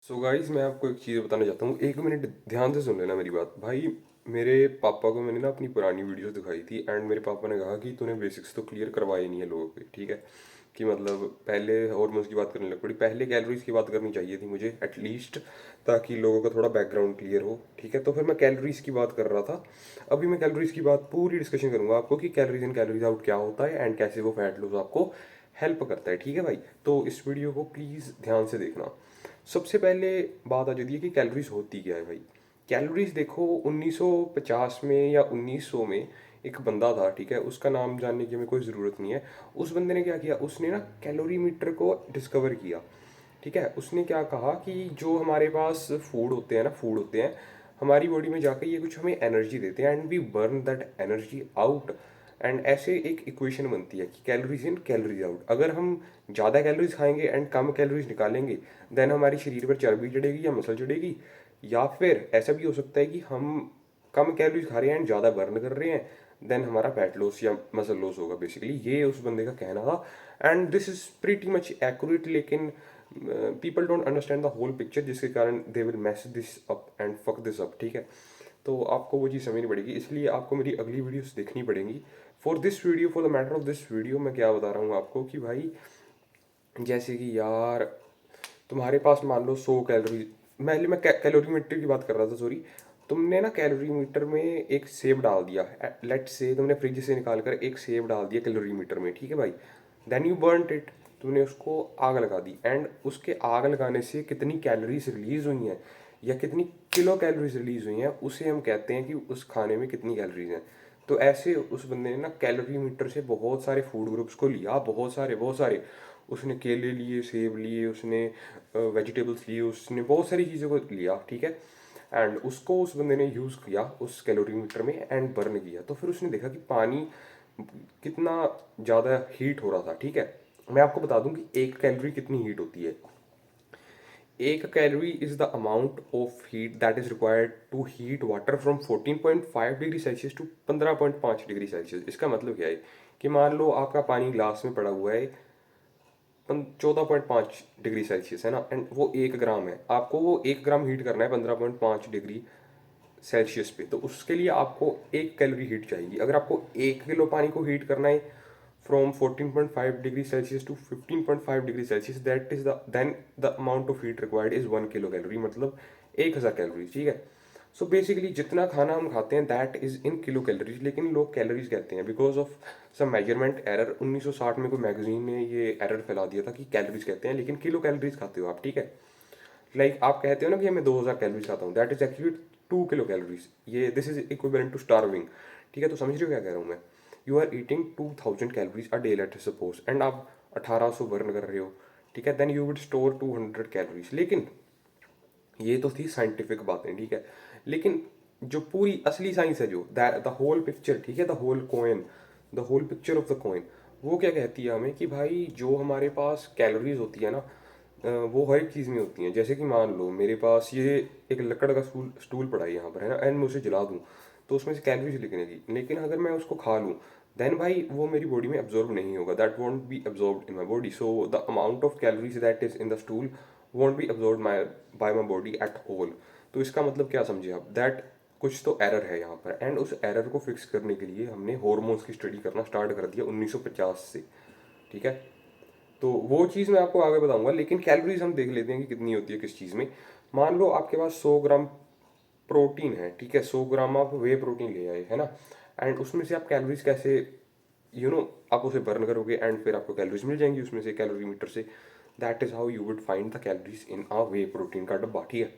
So guys मैं आपको एक चीज़ बताना चाहता हूँ। 1 मिनट ध्यान से सुन लेना मेरी बात भाई। मेरे पापा को मैंने ना अपनी पुरानी वीडियोस दिखाई थी एंड मेरे पापा ने कहा कि तूने बेसिक्स तो क्लियर करवाए नहीं है लोगों के, ठीक है। कि मतलब पहले हार्मोन्स की बात करने लग पड़ी, पहले कैलोरीज की बात करनी चाहिए थी मुझे एटलीस्ट, ताकि लोगों का थोड़ा बैकग्राउंड क्लियर हो, ठीक है। तो फिर मैं कैलोरीज की बात कर रहा था। अभी मैं कैलोरीज की बात पूरी डिस्कशन करूंगा आपको कि कैलोरीज इन कैलोरीज आउट क्या होता है एंड कैसे वो फैट लॉस आपको हेल्प करता है, ठीक है भाई। तो इस वीडियो को प्लीज़ ध्यान से देखना। सबसे पहले बात आ जाती है कि कैलोरीज होती क्या है भाई। कैलोरीज देखो 1950 में या 1900 में एक बंदा था, ठीक है। उसका नाम जानने की हमें कोई ज़रूरत नहीं है। उस बंदे ने क्या किया, उसने ना कैलोरीमीटर को डिस्कवर किया, ठीक है। उसने क्या कहा कि जो हमारे पास फूड होते हैं ना, फूड होते हैं हमारी बॉडी में जाकर ये कुछ हमें एनर्जी देते हैं and we burn that energy out. And ऐसे एक इक्वेशन बनती है कि कैलोरीज इन कैलोरीज आउट। अगर हम ज़्यादा कैलोरीज खाएंगे एंड कम कैलोरीज निकालेंगे देन हमारे शरीर पर चर्बी चढ़ेगी या मसल चढ़ेगी। या फिर ऐसा भी हो सकता है कि हम कम कैलोरीज खा रहे हैं एंड ज़्यादा बर्न कर रहे हैं, देन हमारा फैट लॉस या मसल लॉस होगा। बेसिकली ये उस बंदे का कहना था and this is pretty much accurate. लेकिन people don't understand the whole picture, जिसके कारण they will mess this up and fuck this up, ठीक है। तो आपको वो चीज़ समझनी पड़ेगी, इसलिए आपको मेरी अगली वीडियोस देखनी पड़ेंगी। For this video, for the matter of this video, मैं क्या बता रहा हूँ आपको कि भाई जैसे कि यार तुम्हारे पास मान लो 100 कैलोरी, मैं कैलोरी मीटर की बात कर रहा था, सॉरी। तुमने ना कैलोरी मीटर में एक सेब डाल दिया, लेट्स से तुमने फ्रिज से निकाल कर एक सेब डाल दिया कैलोरी मीटर में, ठीक है भाई। देन यू बर्नट इट, तुमने उसको आग लगा दी एंड उसके आग लगाने से कितनी कैलोरीज रिलीज हुई हैं या कितनी किलो कैलोरीज रिलीज हुई हैं, उसे हम कहते हैं कि उस खाने में कितनी कैलोरीज हैं। तो ऐसे उस बंदे ने ना कैलोरी मीटर से बहुत सारे फूड ग्रुप्स को लिया, बहुत सारे। उसने केले लिए, सेब लिए, उसने वेजिटेबल्स लिए, उसने बहुत सारी चीज़ों को लिया, ठीक है। एंड उसको उस बंदे ने यूज़ किया उस कैलोरी मीटर में एंड बर्न किया। तो फिर उसने देखा कि पानी कितना ज़्यादा हीट हो रहा था, ठीक है। मैं आपको बता दूं कि एक कैलोरी कितनी हीट होती है। एक calorie is the amount of heat that is required to heat water from 14.5 degree Celsius to 15.5 degree Celsius. इसका मतलब क्या है कि मान लो आपका पानी ग्लास में पड़ा हुआ है 14.5 डिग्री सेल्सियस, है ना, एंड वो 1 ग्राम है। आपको वो 1 ग्राम हीट करना है 15.5 डिग्री सेल्सियस पे, तो उसके लिए आपको 1 कैलोरी हीट चाहिए। अगर आपको 1 किलो पानी को हीट करना है from 14.5 degree Celsius to 15.5 degree Celsius, that is the then the amount of heat required is 1 kilo calorie, मतलब 1000 कैलोरी, ठीक है। सो बेसिकली जितना खाना हम खाते हैं that is in kilo calories, लेकिन लोग कैलोरीज कहते हैं because of some measurement error. 1960 में कोई मैगजीन ने ये एरर फैला दिया था कि कैलोरीज कहते हैं, लेकिन किलो कैलोरीज खाते हो आप, ठीक है। लाइक आप कहते हो ना कि मैं 2000 कैलोरीज खाता हूँ, that is actually 2 kilo calories. ये this is equivalent to starving, ठीक है। तो समझ रहे हो क्या कह रहा हूँ मैं। You are eating 2000 calories a day let suppose, and आप 1800 बर्न कर रहे हो, ठीक है। Then you would store 200 calories. लेकिन ये तो थी साइंटिफिक बातें, ठीक है। लेकिन जो पूरी असली साइंस है, जो द होल पिक्चर, ठीक है, the whole coin, the whole picture of the coin, वो क्या कहती है हमें कि भाई जो हमारे पास कैलोरीज होती है ना, वो हर एक चीज़ में होती हैं। जैसे कि मान लो मेरे पास ये एक लकड़ का स्टूल स्टूल पड़ा है यहाँ पर, है ना, एंड मैं उसे जला दूँ तो उसमें से कैलोरीज निकलेगी। लेकिन अगर मैं उसको खा लूँ देन भाई वो मेरी बॉडी में एब्जॉर्ब नहीं होगा, that won't be absorb in my body. So the amount of calories that is in the stool won't be absorb by my body at whole. तो इसका मतलब क्या समझे आप, दैट कुछ तो एरर है यहाँ पर, एंड उस एरर को फिक्स करने के लिए हमने हॉर्मोन्स की स्टडी करना स्टार्ट कर दिया 1950 से, ठीक है। तो वो चीज़ मैं आपको आगे बताऊंगा, लेकिन कैलोरीज हम देख लेते हैं कि कितनी होती है किस चीज़ में। मान लो आपके पास 100 ग्राम प्रोटीन है, ठीक है। 100 ग्राम आप वे प्रोटीन ले आए, है ना, एंड उसमें से आप कैलोरीज कैसे आप उसे बर्न करोगे एंड फिर आपको कैलोरीज मिल जाएंगी उसमें से कैलोरी मीटर से। That is how you would find the calories in a way protein का डब्बा, ठीक है।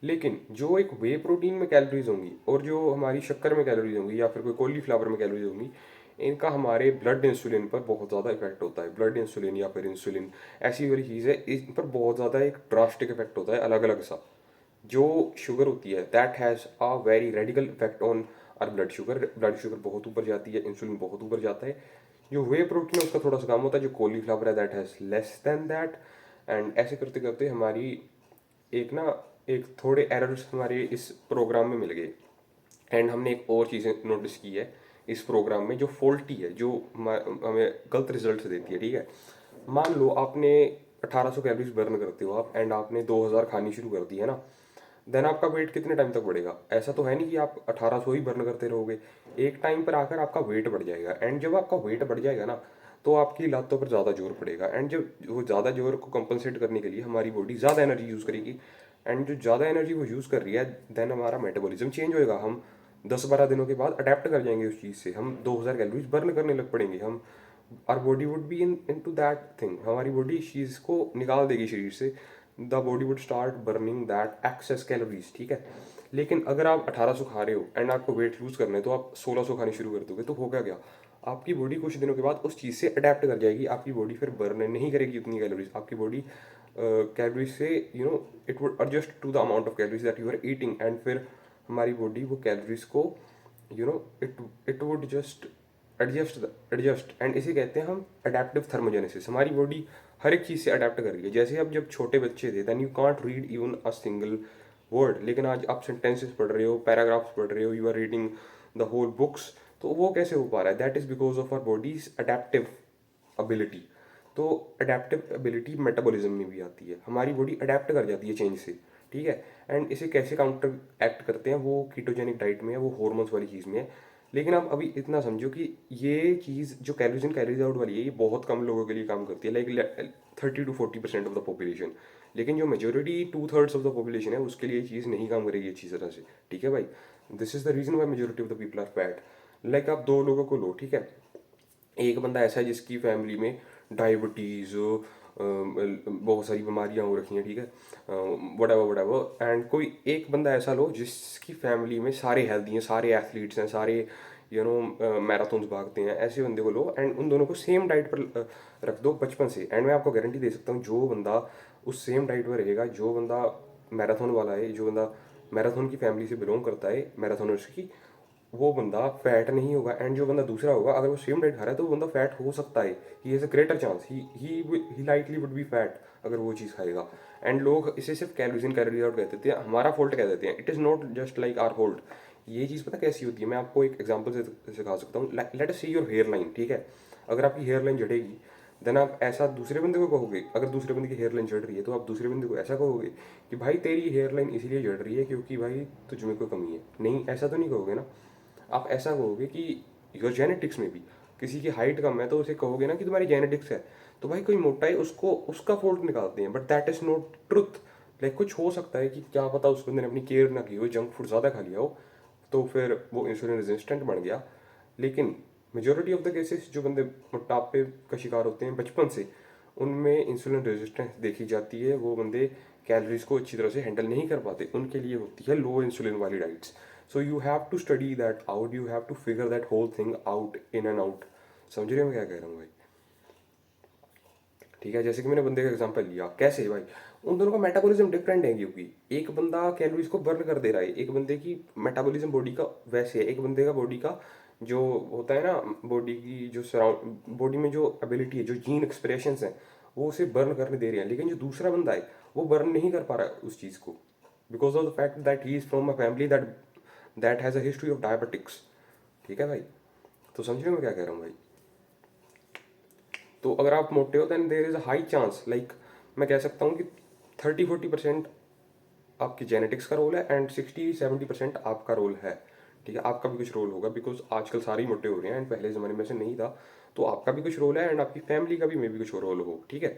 लेकिन जो एक वे प्रोटीन में कैलोरीज होंगी और जो हमारी शक्कर में कैलोरीज होंगी या फिर कोई कॉलीफ्लावर में कैलोरीज होंगी, इनका हमारे ब्लड इंसुलिन पर बहुत ज़्यादा इफेक्ट होता है। ब्लड इंसुलिन या फिर इंसुलिन ऐसी वाली चीज़ है, इन पर बहुत ज़्यादा एक ड्रास्टिक इफेक्ट होता है, अलग अलग सा। जो शुगर होती है that has a very radical effect on our blood sugar बहुत ऊपर जाती है, इंसुलिन बहुत ऊपर जाता है। जो वे प्रोटीन है उसका थोड़ा सा कम होता है, जो कॉलीफ्लावर है that has less than that. And ऐसे करते करते हमारी एक ना एक थोड़े एरर्स हमारे इस प्रोग्राम में मिल गए। एंड हमने एक और चीज़ नोटिस की है इस प्रोग्राम में जो फॉल्टी है, जो हमें गलत रिजल्ट देती है, ठीक है। मान लो आपने 1800 कैलोरीज बर्न करते हो आप एंड आपने 2000 खानी शुरू कर दी है ना, देन आपका वेट कितने टाइम तक बढ़ेगा? ऐसा तो है नहीं कि आप 1800 ही बर्न करते रहोगे। एक टाइम पर आकर आपका वेट बढ़ जाएगा एंड जब आपका वेट बढ़ जाएगा ना, तो आपकी लातों पर ज़्यादा जोर पड़ेगा एंड जब वो ज़्यादा जोर को कंपनसेट करने के लिए हमारी बॉडी ज़्यादा एनर्जी यूज़ करेगी एंड जो ज़्यादा एनर्जी वो यूज़ कर रही है, देन हमारा मेटाबॉलिज्म चेंज होएगा। हम 10-12 दिनों के बाद अडेप्ट कर जाएंगे उस चीज़ से, हम 2000 कैलोरीज बर्न करने लग पड़ेंगे। हम our body would be into that thing, हमारी बॉडी इस चीज़ को निकाल देगी शरीर से, the body would start burning that excess calories, ठीक है। लेकिन अगर आप 1800 खा रहे हो एंड आपको वेट लूज करना है तो आप 1600 खानी शुरू कर दोगे, तो होगा क्या? आपकी बॉडी कुछ दिनों के बाद उस चीज़ से अडेप्ट कर जाएगी, आपकी बॉडी फिर बर्न नहीं करेगी उतनी कैलोरीज, आपकी बॉडी कैलोरीज से it would adjust to the amount of calories that you are eating and फिर हमारी बॉडी वो कैलोरीज को it would just adjust and इसे कहते हैं हम अडेप्टिव थर्मोजेनेसिस। हमारी बॉडी हर एक चीज़ से अडेप्ट कर रही है। जैसे अब जब छोटे बच्चे थे then you can't read even a single word, लेकिन आज आप सेंटेंसेस पढ़ रहे हो, पैराग्राफ्स पढ़ रहे हो, you are reading the whole books, तो वो कैसे हो पा रहा है? That is because of our bodies adaptive ability. तो अडेप्टिव एबिलिटी मेटाबॉलिज्म में भी आती है, हमारी बॉडी अडेप्ट कर जाती है चेंज से, ठीक है। एंड इसे कैसे काउंटर एक्ट करते हैं, वो कीटोजेनिक डाइट में है, वो हॉर्मोन्स वाली चीज़ में है। लेकिन आप अभी इतना समझो कि ये चीज़ जो कैलोरीज इन कैलोरीज आउट वाली है, ये बहुत कम लोगों के लिए काम करती है, like 30 to 40% of the population. लेकिन जो मेजोरिटी 2/3 ऑफ द पॉपुलेशन है उसके लिए ये चीज़ नहीं काम करेगी अच्छी तरह से, ठीक है भाई। This is the reason why majority of the people are fat. Like आप दो लोगों को लो, ठीक है। एक बंदा ऐसा है जिसकी फैमिली में डायबिटीज़, बहुत सारी बीमारियां हो रखी हैं, ठीक है, वटावर वटावर, एंड कोई एक बंदा ऐसा लो जिसकी फैमिली में सारे हेल्दी हैं, सारे एथलीट्स हैं, सारे मैराथन्स भागते हैं, ऐसे बंदे को लो एंड उन दोनों को सेम डाइट पर रख दो बचपन से, एंड मैं आपको गारंटी दे सकता हूँ जो बंदा उस सेम डाइट पर रहेगा, जो बंदा मैराथन वाला है, जो बंदा मैराथन की फैमिली से बिलोंग करता है, मैराथनर्स की, वो बंदा फैट नहीं होगा। एंड जो बंदा दूसरा होगा, अगर वो सेम डाइट खा रहा है तो वो बंदा फैट हो सकता है, he has a greater chance, he likely would be fat अगर वो चीज़ खाएगा। एंड लोग इसे सिर्फ कैलोरीज इन कैलोरीज आउट कह देते हैं, हमारा फॉल्ट कह देते हैं। It is not just like our fault. ये चीज़ पता कैसी होती है, मैं आपको एक एग्जाम्पल से सिखा सकता हूँ। Let us see your hairline, ठीक है। अगर आपकी हेयर लाइन झड़ेगी, देन आप ऐसा दूसरे बंदे को कहोगे, अगर दूसरे बंदे की हेयर लाइन झड़ रही है तो आप दूसरे बंदे को ऐसा कहोगे कि भाई तेरी हेयर लाइन इसीलिए झड़ रही है क्योंकि भाई तुझ में कोई कमी है? नहीं, ऐसा तो नहीं कहोगे ना। आप ऐसा कहोगे कि योर जेनेटिक्स में भी किसी की हाइट कम है तो उसे कहोगे ना कि तुम्हारी जेनेटिक्स है। तो भाई कोई मोटा है उसको उसका फॉल्ट निकालते हैं, but that is not truth. Like कुछ हो सकता है कि क्या पता उस बंदे ने अपनी केयर ना की हो, जंक फूड ज़्यादा खा लिया हो, तो फिर वो इंसुलिन रेजिस्टेंट बन गया। लेकिन मेजोरिटी ऑफ द केसेस जो बंदे मोटापे का शिकार होते हैं बचपन से, उनमें इंसुलिन रेजिस्टेंस देखी जाती है। वो बंदे कैलोरीज को अच्छी तरह से हैंडल नहीं कर पाते, उनके लिए होती है लो इंसुलिन वाली diets. So you have to study that out, you have to figure that whole thing out in and out. समझ रहे हो मैं क्या कह रहा हूँ भाई? ठीक है, जैसे कि मैंने बंदे का एग्जांपल लिया, कैसे भाई उन दोनों का मेटाबॉलिज्म डिफरेंट है, क्योंकि एक बंदा कैलोरीज को बर्न कर दे रहा है, एक बंदे की मेटाबॉलिज्म बॉडी का वैसे है, एक बंदे का बॉडी का जो होता है ना, बॉडी की जो सराउंड बॉडी में जो एबिलिटी है, जो जीन एक्सप्रेशंस हैं, वो उसे बर्न करने दे रहे हैं। लेकिन जो दूसरा बंदा है वो बर्न नहीं कर पा रहा है उस चीज़ को, because of the fact that he is from a family that that has a history of diabetics. ठीक है भाई, तो समझ रहे हो मैं क्या कह रहा हूँ भाई? तो अगर आप मोटे हो then there is a high chance, like मैं कह सकता हूँ कि 30-40% आपकी जेनेटिक्स का रोल है एंड 60-70% आपका रोल है। ठीक है, आपका भी कुछ रोल होगा, बिकॉज आजकल सारे ही मोटे हो रहे हैं एंड पहले ज़माने में से नहीं था। तो आपका भी कुछ रोल है एंड आपकी फैमिली का भी मे भी कुछ रोल हो, ठीक है।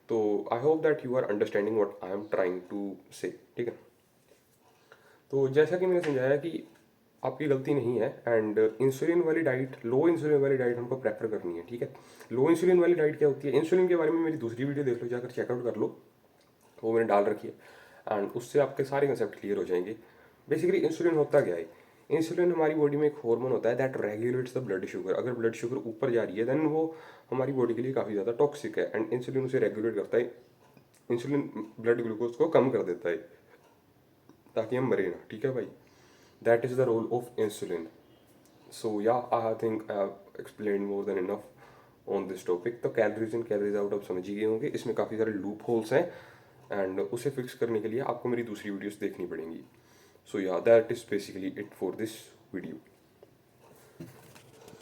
तो I hope that you are understanding what I am trying to say, ठीक है। तो जैसा कि मैंने समझाया कि आपकी गलती नहीं है एंड इंसुलिन वाली डाइट, लो इंसुलिन वाली डाइट हमको प्रेफर करनी है, ठीक है। लो इंसुलिन वाली डाइट क्या होती है, इंसुलिन के बारे में मेरी दूसरी वीडियो देख लो, जाकर चेकआउट कर लो, वो मैंने डाल रखी है एंड उससे आपके सारे कंसेप्ट क्लियर हो जाएंगे। बेसिकली इंसुलिन होता क्या है? इंसुलिन हमारी बॉडी में एक हार्मोन होता है that regulates the blood sugar. अगर ब्लड शुगर ऊपर जा रही है देन वो हमारी बॉडी के लिए काफ़ी ज़्यादा टॉक्सिक है एंड इंसुलिन उसे रेगुलेट करता है। इंसुलिन ब्लड ग्लूकोज को कम कर देता है ताकि हम मरे ना, ठीक है भाई। That is the role of insulin. So yeah I think I have explain more than enough on this topic. तो कैलोरीज इन कैलोरीज आउट आप समझ ही गए होंगे, इसमें काफ़ी सारे लूप होल्स हैं एंड उसे फिक्स करने के लिए आपको मेरी दूसरी वीडियोस देखनी पड़ेंगी। सो या that is basically it for this video.